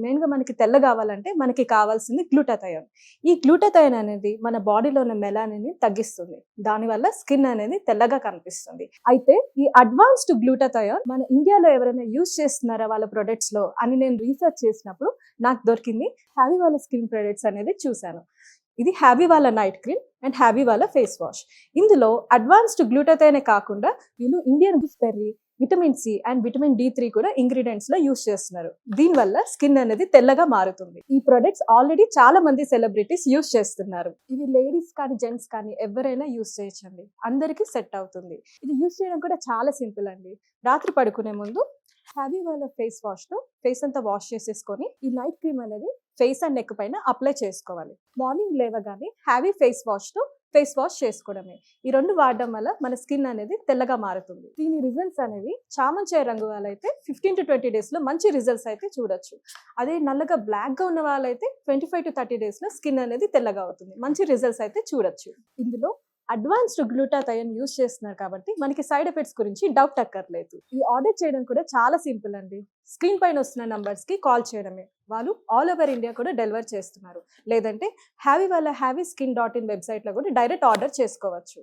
మెయిన్గా మనకి తెల్ల కావాలంటే మనకి కావాల్సింది గ్లూటాథయోన్. ఈ గ్లూటాథయోన్ అనేది మన బాడీలో ఉన్న మెలానిన్ తగ్గిస్తుంది. దానివల్ల స్కిన్ అనేది తెల్లగా కనిపిస్తుంది. అయితే ఈ అడ్వాన్స్డ్ గ్లూటాథయోన్ మన ఇండియాలో ఎవరైనా యూజ్ చేస్తున్నారా వాళ్ళ ప్రొడక్ట్స్ లో అని నేను రీసెర్చ్ చేసినప్పుడు నాకు దొరికింది. హ్యావీ వాళ్ళ స్కిన్ ప్రొడక్ట్స్ అనేది చూశాను. ఇది హ్యాబీ వాళ్ళ నైట్ క్రీమ్ అండ్ హ్యాబీ వాళ్ళ ఫేస్ వాష్. ఇందులో అడ్వాన్స్డ్ గ్లూటాథయోనే కాకుండా వీళ్ళు Indian gooseberry, vitamin C and vitamin D3 కూడా ఇంగ్రీడియంట్స్ లో యూస్ చేస్తున్నారు. దీనివల్ల స్కిన్ అనేది తెల్లగా మారుతుంది. ఈ ప్రొడక్ట్స్ ఆల్రెడీ చాలా మంది సెలబ్రిటీస్ యూస్ చేస్తున్నారు. ఇవి లేడీస్ కానీ జెంట్స్ కానీ ఎవరైనా యూస్ చేయొచ్చండి. అందరికీ సెట్ అవుతుంది. ఇది యూస్ చేయడం కూడా చాలా సింపుల్ అండి. రాత్రి పడుకునే ముందు హ్యాబీ వాళ్ళ ఫేస్ వాష్ తో ఫేస్ అంతా వాష్ చేసేసుకొని ఈ నైట్ క్రీమ్ అనేది ఫేస్ అండ్ నెక్ పైన అప్లై చేసుకోవాలి. మార్నింగ్ లేవగానే హ్యావీ ఫేస్ వాష్ తో ఫేస్ వాష్ చేసుకోవడమే. ఈ రెండు వాడడం వల్ల మన స్కిన్ అనేది తెల్లగా మారుతుంది. దీని రిజల్ట్స్ అనేవి చామంచాయ రంగు వాళ్ళైతే 15 to 20 డేస్ లో మంచి రిజల్ట్స్ అయితే చూడొచ్చు. అదే నల్లగా బ్లాక్ గా ఉన్న వాళ్ళైతే 25 to 30 డేస్ లో స్కిన్ అనేది తెల్లగా అవుతుంది. మంచి రిజల్ట్స్ అయితే చూడొచ్చు. ఇందులో అడ్వాన్స్డ్ గ్లూటాథయోన్ యూస్ చేస్తున్నారు కాబట్టి మనకి సైడ్ ఎఫెక్ట్స్ గురించి డౌట్ అక్కర్లేదు. ఈ ఆర్డర్ చేయడం కూడా చాలా సింపుల్ అండి. స్క్రీన్ పైన వస్తున్న నంబర్స్ కి కాల్ చేయడమే. వాళ్ళు ఆల్ ఓవర్ ఇండియా కూడా డెలివర్ చేస్తున్నారు. లేదంటే హ్యావీ వాళ్ళ హ్యావీ స్కిన్.in వెబ్సైట్ లో కూడా డైరెక్ట్ ఆర్డర్ చేసుకోవచ్చు.